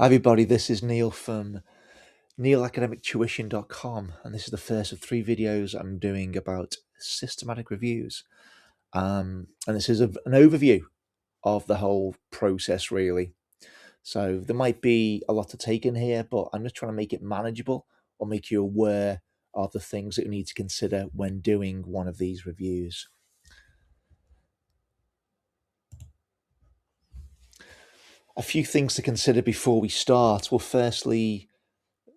Hi everybody, this is Neil from neilacademictuition.com, and this is the first of 3 videos I'm doing about systematic reviews. And this is an overview of the whole process really. So there might be a lot to take in here, but I'm just trying to make it manageable or make you aware of the things that you need to consider when doing one of these reviews. A few things to consider before we start. Well, firstly,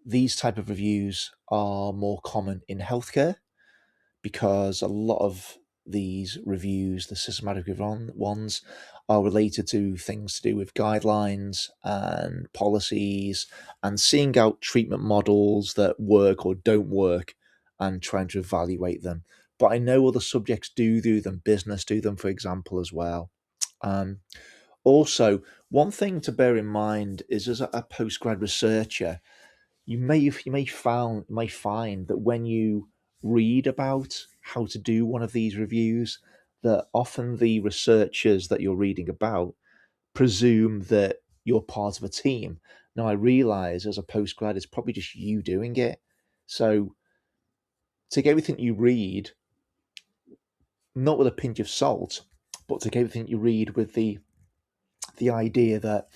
these type of reviews are more common in healthcare because a lot of these reviews, the systematic ones, are related to things to do with guidelines and policies and seeing out treatment models that work or don't work and trying to evaluate them. But I know other subjects do them, business do them, for example, as well. Also, one thing to bear in mind is as a postgrad researcher, you may find that when you read about how to do one of these reviews, that often the researchers that you're reading about presume that you're part of a team. Now I realize as a postgrad it's probably just you doing it. So take everything you read not with a pinch of salt, but take everything you read with the idea that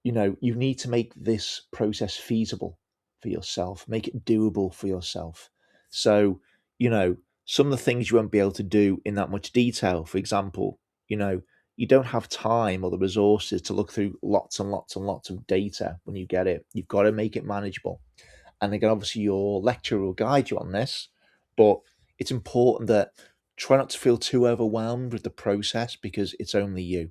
you need to make this process feasible for yourself, make it doable for yourself. So, some of the things you won't be able to do in that much detail. For example, you don't have time or the resources to look through lots and lots and lots of data when you get it. You've got to make it manageable. And again, obviously, your lecturer will guide you on this, but it's important that try not to feel too overwhelmed with the process because it's only you.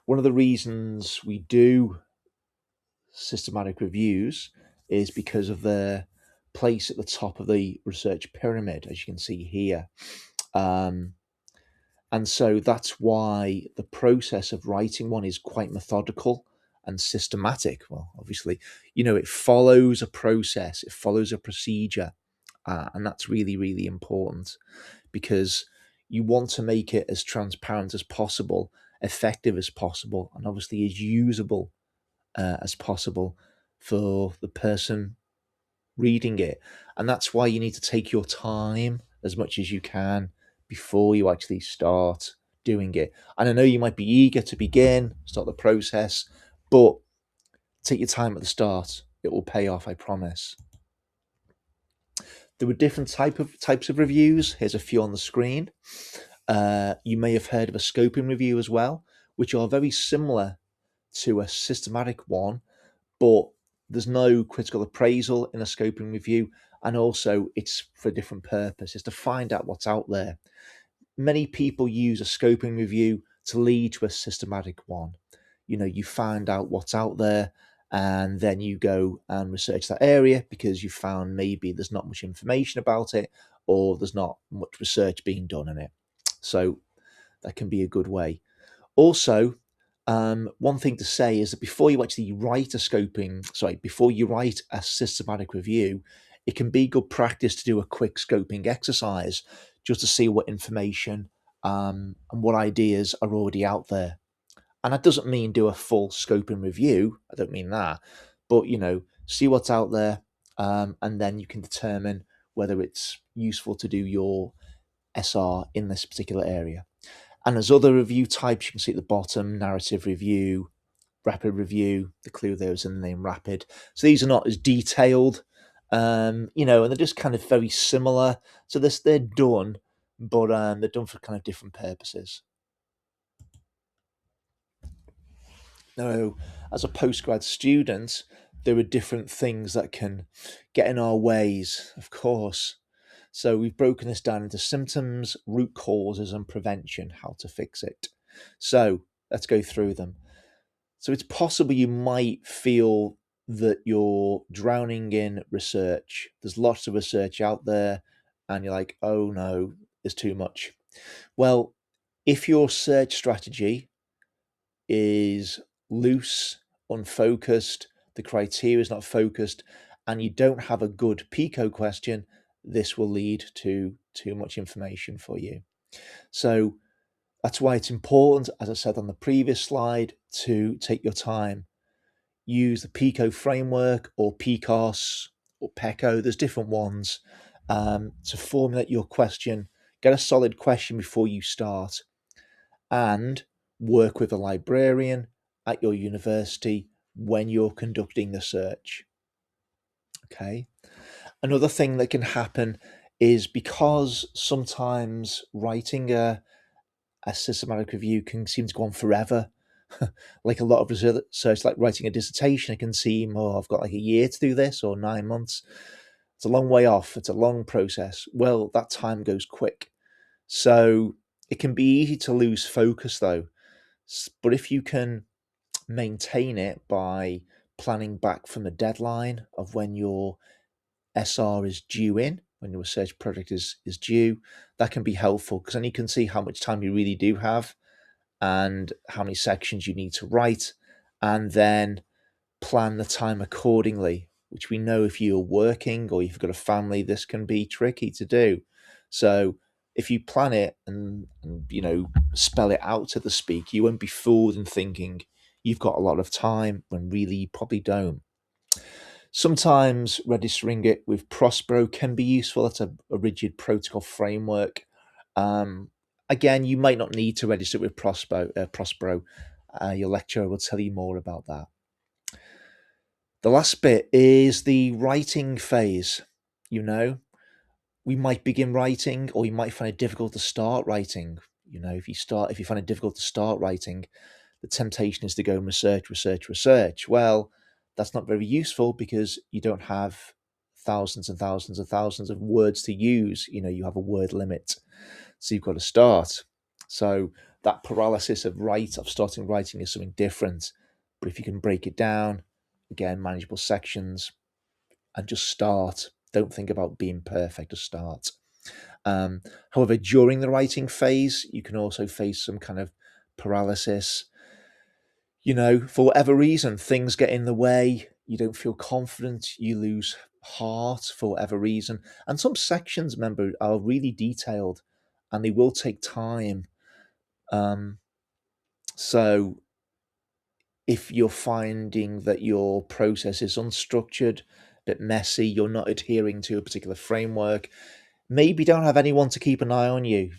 One of the reasons we do systematic reviews is because of their place at the top of the research pyramid, as you can see here. And so that's why the process of writing one is quite methodical and systematic. Well, obviously, it follows a process, it follows a procedure. And that's really, really important because you want to make it as transparent as possible, effective as possible, and obviously as usable as possible for the person reading it. And that's why you need to take your time as much as you can before you actually start doing it. And I know you might be eager to begin, start the process, but take your time at the start. It will pay off, I promise. There were different types of reviews. Here's a few on the screen. You may have heard of a scoping review as well, which are very similar to a systematic one, but there's no critical appraisal in a scoping review, and also it's for a different purpose. It's to find out what's out there. Many people use a scoping review to lead to a systematic one. You find out what's out there and then you go and research that area because you found maybe there's not much information about it or there's not much research being done in it. So that can be a good way. Also, one thing to say is that before you actually write before you write a systematic review, it can be good practice to do a quick scoping exercise just to see what information and what ideas are already out there. And that doesn't mean do a full scoping review. I don't mean that, but see what's out there, and then you can determine whether it's useful to do your SR in this particular area. And there's other review types you can see at the bottom: narrative review, rapid review. The clue there is in the name rapid. So these are not as detailed, and they're just kind of very similar. So they're done, but they're done for kind of different purposes. Now, as a postgrad student, there are different things that can get in our ways, of course. So we've broken this down into symptoms, root causes, and prevention, how to fix it. So let's go through them. So it's possible you might feel that you're drowning in research. There's lots of research out there, and you're like, oh no, there's too much. Well, if your search strategy is loose, unfocused, the criteria is not focused, and you don't have a good PICO question, this will lead to too much information for you. So That's why it's important, as I said on the previous slide, to take your time. Use the PICO framework or PICOS or PECO. There's different ones to formulate your question. Get a solid question before you start, and work with a librarian at your university when you're conducting the search. Okay. Another thing that can happen is, because sometimes writing a systematic review can seem to go on forever. Like a lot of research, like writing a dissertation, it can seem, oh, I've got like a year to do this or 9 months. It's a long way off. It's a long process. Well, that time goes quick. So it can be easy to lose focus though. But if you can maintain it by planning back from the deadline of when your SR is due in, when your research project is due, that can be helpful, because then you can see how much time you really do have and how many sections you need to write, and then plan the time accordingly, which we know if you're working or if you've got a family, this can be tricky to do. So if you plan it and spell it out, so to speak, you won't be fooled in thinking you've got a lot of time when really you probably don't. Sometimes registering it with Prospero can be useful. That's a rigid protocol framework. Um, Again, you might not need to register with Prospero. Your lecturer will tell you more about that. The last bit is the writing phase. We might begin writing, or you might find it difficult to start writing. If you find it difficult to start writing, the temptation is to go and research. Well, that's not very useful, because you don't have thousands and thousands and thousands of words to use. You have a word limit, so you've got to start. So that paralysis of starting writing is something different. But if you can break it down, again, manageable sections, and just start. Don't think about being perfect, just start. However, during the writing phase, you can also face some kind of paralysis. For whatever reason, things get in the way. You don't feel confident. You lose heart for whatever reason. And some sections, remember, are really detailed, and they will take time. So if you're finding that your process is unstructured, a bit messy, you're not adhering to a particular framework, maybe don't have anyone to keep an eye on you,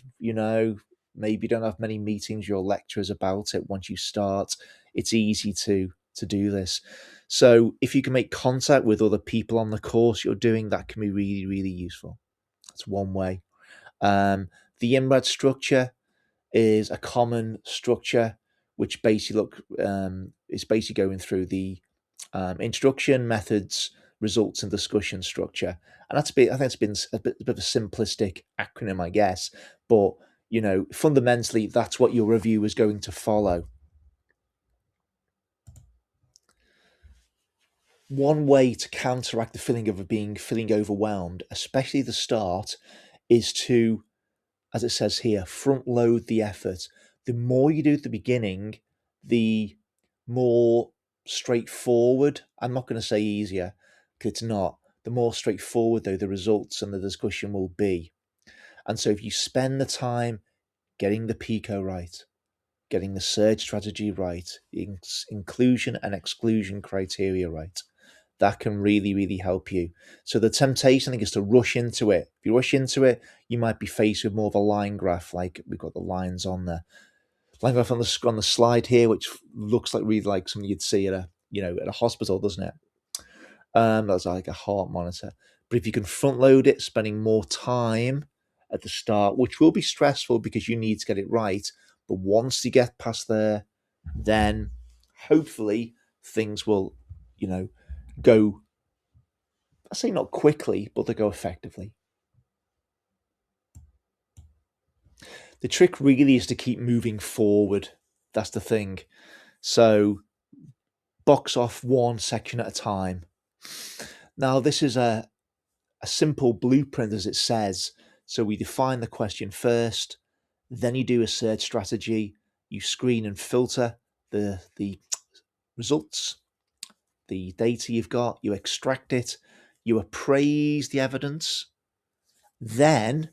maybe don't have many meetings, your lecturers about it. Once you start, it's easy to do this. So if you can make contact with other people on the course you're doing, that can be really, really useful. That's one way. The INRAD structure is a common structure, which basically is basically going through the introduction, methods, results, and discussion structure. And I think it's been a bit of a simplistic acronym, I guess, but fundamentally, that's what your review is going to follow. One way to counteract the feeling of feeling overwhelmed, especially the start, is to, as it says here, front load the effort. The more you do at the beginning, the more straightforward, I'm not going to say easier, because it's not, the more straightforward, though, the results and the discussion will be. And so if you spend the time getting the PICO right, getting the search strategy right, inclusion and exclusion criteria right, that can really, really help you. So the temptation, I think, is to rush into it. If you rush into it, you might be faced with more of a line graph, like we've got the lines on there. Line graph on the slide here, which looks like really like something you'd see at a hospital, doesn't it? That's like a heart monitor. But if you can front load it, spending more time at the start, which will be stressful because you need to get it right. But once you get past there, then hopefully things will, go, I say not quickly, but they go effectively. The trick really is to keep moving forward. That's the thing. So box off one section at a time. Now, this is a simple blueprint, as it says. So we define the question first, then you do a search strategy, you screen and filter the results, the data you've got, you extract it, you appraise the evidence, then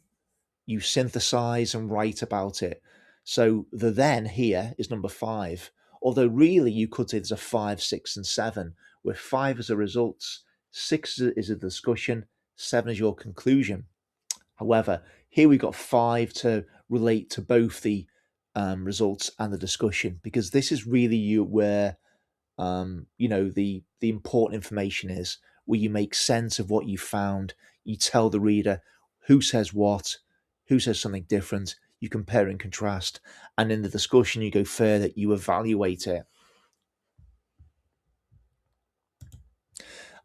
you synthesize and write about it. So the then here is number 5. Although really you could say there's a 5, 6, and 7, where 5 is the results, 6 is a discussion, 7 is your conclusion. However, here we've got 5 to relate to both the results and the discussion, because this is really where the important information is, where you make sense of what you found. You tell the reader who says what, who says something different. You compare and contrast, and in the discussion you go further. You evaluate it.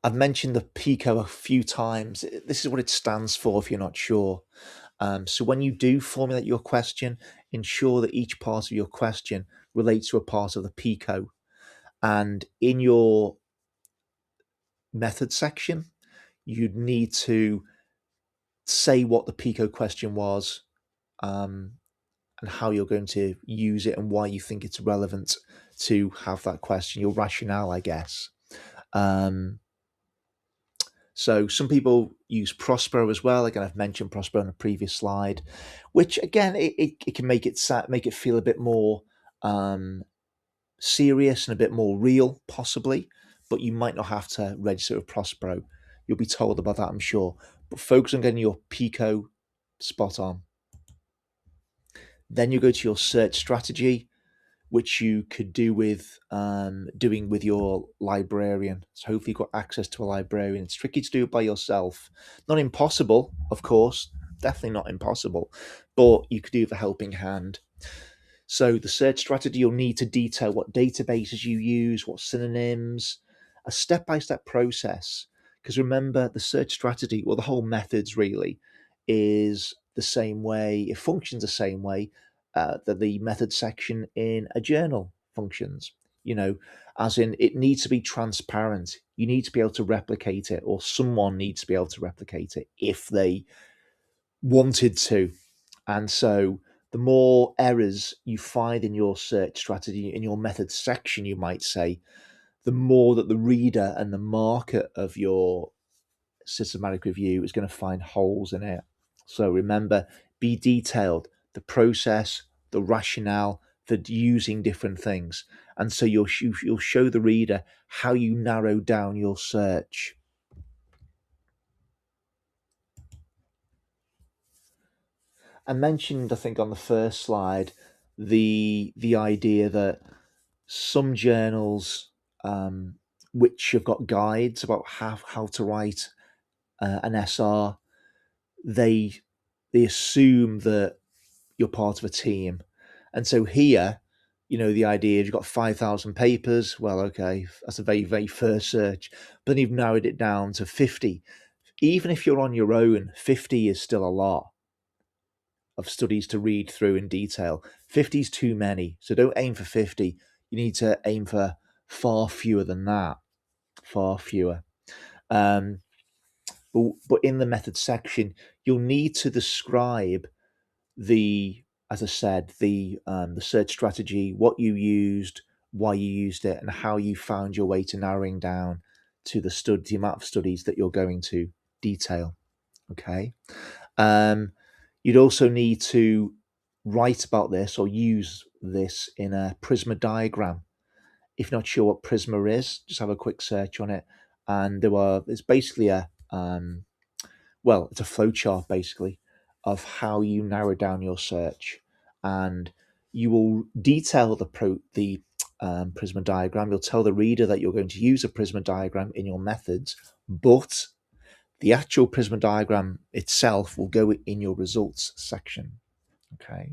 I've mentioned the PICO a few times. This is what it stands for if you're not sure. So when you do formulate your question, ensure that each part of your question relates to a part of the PICO. And in your method section, you'd need to say what the PICO question was, and how you're going to use it and why you think it's relevant to have that question, your rationale, I guess. So some people use Prospero as well. Again, I've mentioned Prospero in a previous slide, which again, it can make it feel a bit more serious and a bit more real, possibly, but you might not have to register with Prospero. You'll be told about that, I'm sure. But focus on getting your PICO spot on. Then you go to your search strategy, which you could do with doing with your librarian. So hopefully you've got access to a librarian. It's tricky to do it by yourself. Not impossible, of course, definitely not impossible, but you could do with a helping hand. So the search strategy, you'll need to detail what databases you use, what synonyms, a step-by-step process. Because remember, the search strategy, well, the whole methods really is the same way, it functions the same way that the method section in a journal functions. As in, it needs to be transparent. You need to be able to replicate it, or someone needs to be able to replicate it if they wanted to. And so the more errors you find in your search strategy, in your method section, you might say, the more that the reader and the marker of your systematic review is going to find holes in it. So remember, be detailed, the process, the rationale for using different things. And so you'll show the reader how you narrow down your search. I mentioned, I think, on the first slide, the idea that some journals, which have got guides about how to write an SR, they assume that you're part of a team. And so here, the idea is you've got 5,000 papers. Well, okay, that's a very, very first search. But then you've narrowed it down to 50. Even if you're on your own, 50 is still a lot of studies to read through in detail. 50 is too many. So don't aim for 50. You need to aim for far fewer than that. Far fewer. But in the method section, you'll need to describe as I said, the search strategy, what you used, why you used it, and how you found your way to narrowing down to the amount of studies that you're going to detail. Okay. You'd also need to write about this or use this in a Prisma diagram. If you're not sure what Prisma is, just have a quick search on it. And it's basically it's a flowchart basically of how you narrow down your search, and you will detail the Prisma diagram. You'll tell the reader that you're going to use a Prisma diagram in your methods, but the actual Prisma diagram itself will go in your results section. Okay.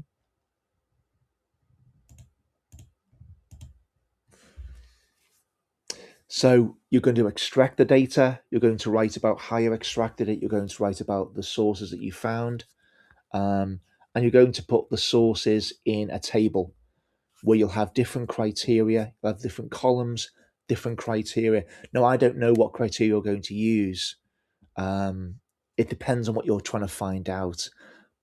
So you're going to extract the data. You're going to write about how you extracted it. You're going to write about the sources that you found. And you're going to put the sources in a table where you'll have different criteria, you'll have different columns, different criteria. Now, I don't know what criteria you're going to use. It depends on what you're trying to find out.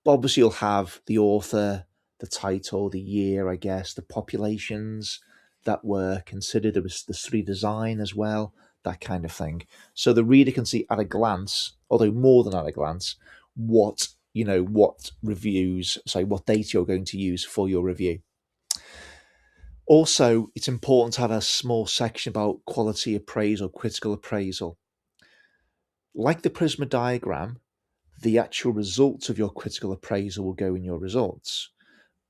But obviously, you'll have the author, the title, the year, I guess, the populations that were considered. There was the study design as well, that kind of thing. So the reader can see at a glance, although more than at a glance, what what data you're going to use for your review. Also, it's important to have a small section about quality appraisal, critical appraisal. Like the Prisma diagram, the actual results of your critical appraisal will go in your results.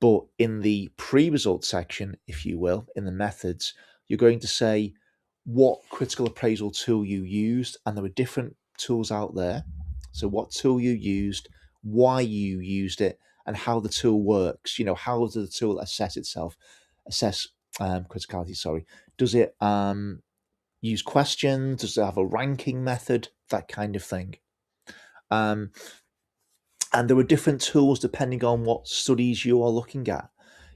But in the pre-result section, if you will, in the methods, you're going to say what critical appraisal tool you used, and there are different tools out there. So what tool you used, why you used it, and how the tool works. How does the tool assess criticality? Sorry, does it use questions? Does it have a ranking method? That kind of thing. And there are different tools depending on what studies you are looking at.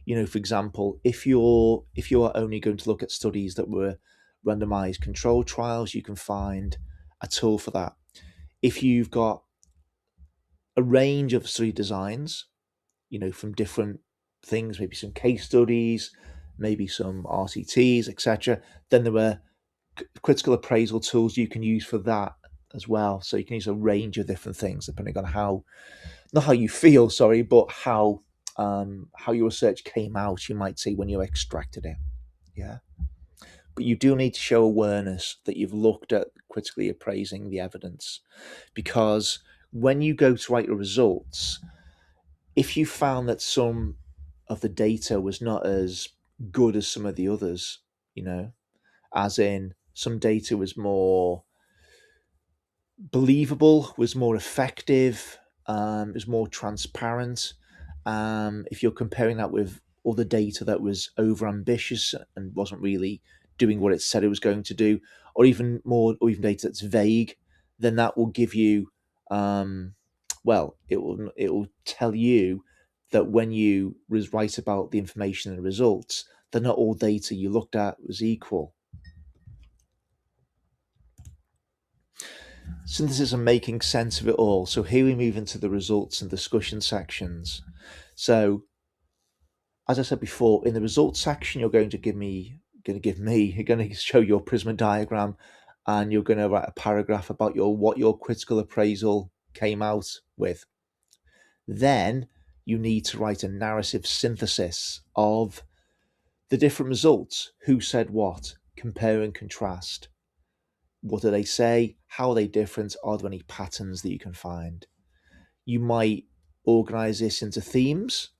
For example, if you are only going to look at studies that were randomized control trials, you can find a tool for that. If you've got a range of study designs, from different things, maybe some case studies, maybe some RCTs, etc., then there are critical appraisal tools you can use for that as well. So you can use a range of different things depending on not how you feel, sorry, but how your research came out, you might say, when you extracted it. Yeah. But you do need to show awareness that you've looked at critically appraising the evidence, because when you go to write your results, if you found that some of the data was not as good as some of the others, as in some data was more believable, was more effective, was more transparent. If you're comparing that with other data that was over ambitious and wasn't really doing what it said it was going to do, or even data that's vague, then that will give you, it will tell you that when you write about the information and the results, that not all data you looked at was equal. Synthesis and making sense of it all. So here we move into the results and discussion sections. So, as I said before, in the results section, you're going to show your Prisma diagram, and you're going to write a paragraph about what your critical appraisal came out with. Then you need to write a narrative synthesis of the different results. Who said what? Compare and contrast. What do they say? How are they different? Are there any patterns that you can find? You might organize this into themes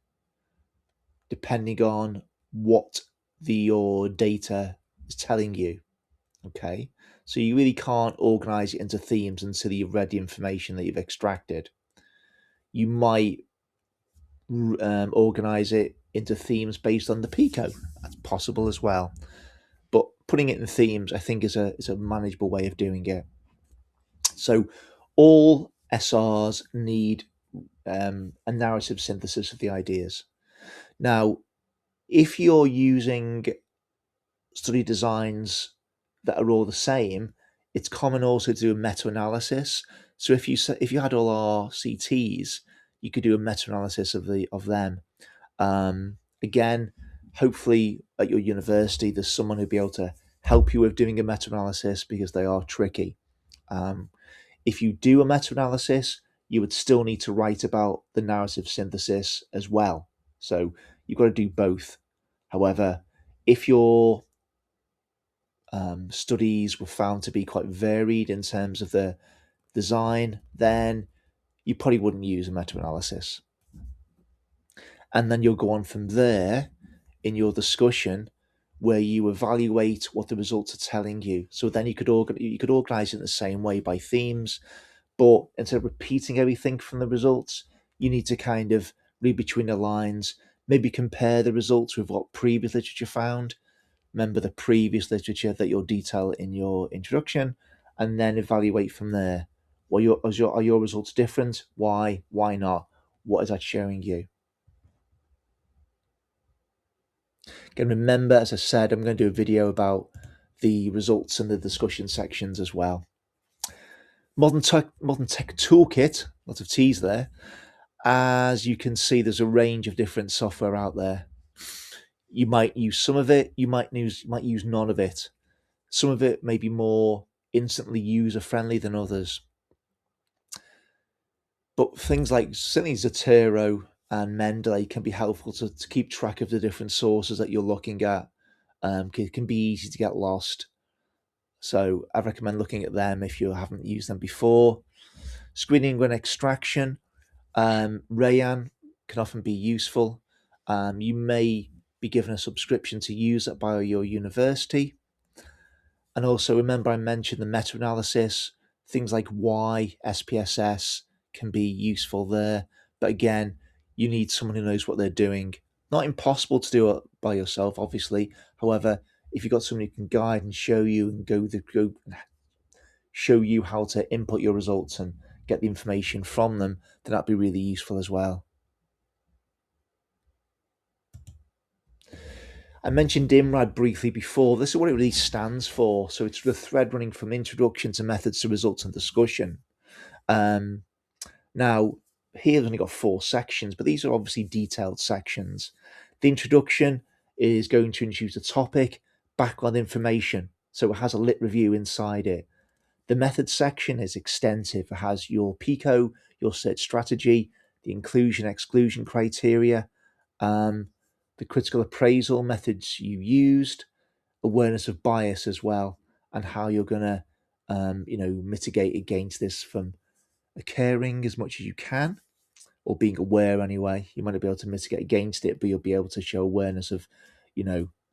depending on what your data is telling you. Okay, so you really can't organize it into themes until you've read the information that you've extracted. You might organize it into themes based on the PICO. That's possible as well. But putting it in themes, I think, is a manageable way of doing it. So all SRs need a narrative synthesis of the ideas. Now, if you're using study designs that are all the same, it's common also to do a meta-analysis. So if you had all our CTs, you could do a meta-analysis of them. Again, hopefully at your university, there's someone who'd be able to help you with doing a meta-analysis, because they are tricky. If you do a meta-analysis, you would still need to write about the narrative synthesis as well. So you've got to do both. However, if your studies were found to be quite varied in terms of the design, then you probably wouldn't use a meta-analysis. And then you'll go on from there in your discussion, where you evaluate what the results are telling you. So then you could organize it in the same way by themes, but instead of repeating everything from the results, you need to kind of read between the lines, maybe compare the results with what previous literature found. Remember the previous literature that you'll detail in your introduction, and then evaluate from there. Are your results different? Why? Why not? What is that showing you? Again, remember, as I said, I'm going to do a video about the results and the discussion sections as well. Modern Tech Toolkit, lots of T's there. As you can see, there's a range of different software out there. You might use some of it, you might use none of it. Some of it may be more instantly user friendly than others. But things like certainly Zotero and Mendeley can be helpful to keep track of the different sources that you're looking at. It can be easy to get lost. So I recommend looking at them if you haven't used them before. Screening and extraction. Rayan can often be useful. You may be given a subscription to use it by your university. And also remember I mentioned the meta-analysis, things like why SPSS can be useful there. But again, you need someone who knows what they're doing. Not impossible to do it by yourself, obviously. However, if you've got someone who can guide and show you and go and show you how to input your results and get the information from them, then that'd be really useful as well. I mentioned IMRAD briefly before. This is what it really stands for. So it's the thread running from introduction to methods to results and discussion. Now, here I've only got 4 sections, but these are obviously detailed sections. The introduction is going to introduce a topic, background information. So it has a lit review inside it. The method section is extensive. It has your PICO, your search strategy, the inclusion exclusion criteria, the critical appraisal methods you used, awareness of bias as well, and how you're going to mitigate against this from occurring as much as you can, or being aware anyway. You might not be able to mitigate against it, but you'll be able to show awareness of,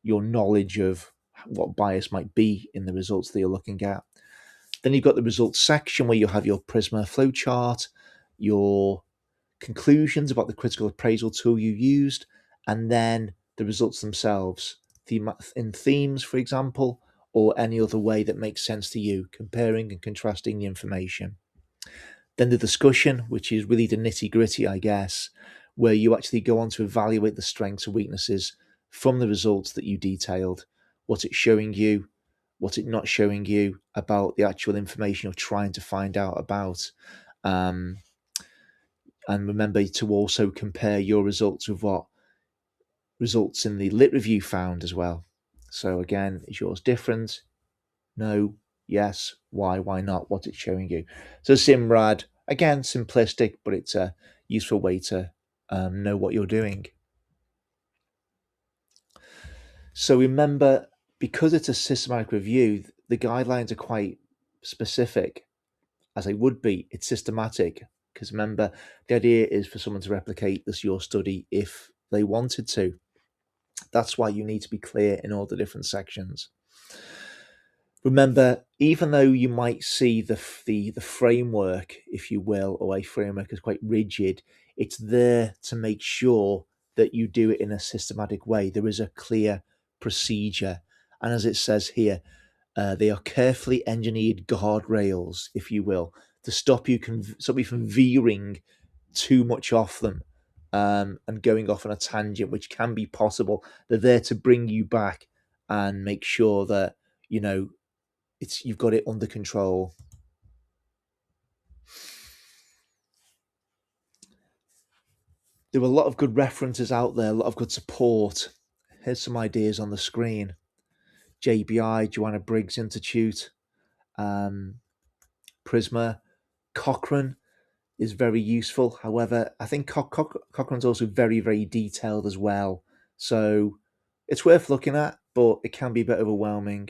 your knowledge of what bias might be in the results that you're looking at. Then you've got the results section where you have your Prisma flowchart, your conclusions about the critical appraisal tool you used, and then the results themselves, in themes, for example, or any other way that makes sense to you, comparing and contrasting the information. Then the discussion, which is really the nitty gritty, I guess, where you actually go on to evaluate the strengths and weaknesses from the results that you detailed, what it's showing you, what it's not showing you about the actual information you're trying to find out about. And remember to also compare your results with what results in the lit review found as well. So again, is yours different? No, yes, why not, what it's showing you. So SIMRAD, again, simplistic, but it's a useful way to know what you're doing. So remember, because it's a systematic review, the guidelines are quite specific, as they would be. It's systematic, because remember, the idea is for someone to replicate this your study if they wanted to. That's why you need to be clear in all the different sections. Remember, even though you might see the framework, if you will, or a framework is quite rigid, it's there to make sure that you do it in a systematic way. There is a clear procedure. And as it says here, they are carefully engineered guardrails, if you will, to stop you from veering too much off them and going off on a tangent, which can be possible. They're there to bring you back and make sure that, you've got it under control. There are a lot of good references out there, a lot of good support. Here's some ideas on the screen. JBI, Joanna Briggs Institute, Prisma, Cochrane is very useful. However, I think Cochrane's also very, very detailed as well. So it's worth looking at, but it can be a bit overwhelming.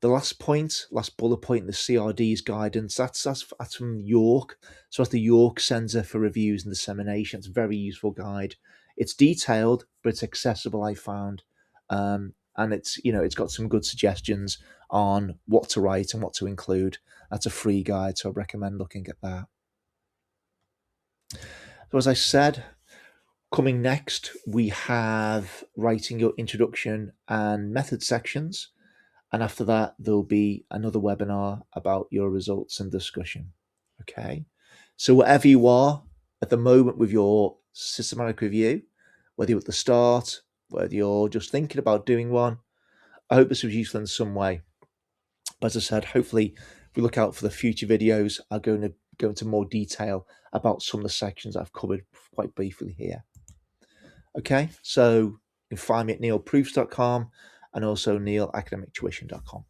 The last bullet point in the CRD's guidance, that's from York. So that's the York Centre for Reviews and Dissemination. It's a very useful guide. It's detailed, but it's accessible, I found. And it's got some good suggestions on what to write and what to include. That's a free guide, so I recommend looking at that. So as I said, coming next, we have writing your introduction and method sections. And after that, there'll be another webinar about your results and discussion. Okay. So wherever you are at the moment with your systematic review, whether you're at the start, whether you're just thinking about doing one, I hope this was useful in some way. But as I said, hopefully if we look out for the future videos, I'm going to go into more detail about some of the sections I've covered quite briefly here. Okay, so you can find me at neilproofs.com and also neilacademictuition.com.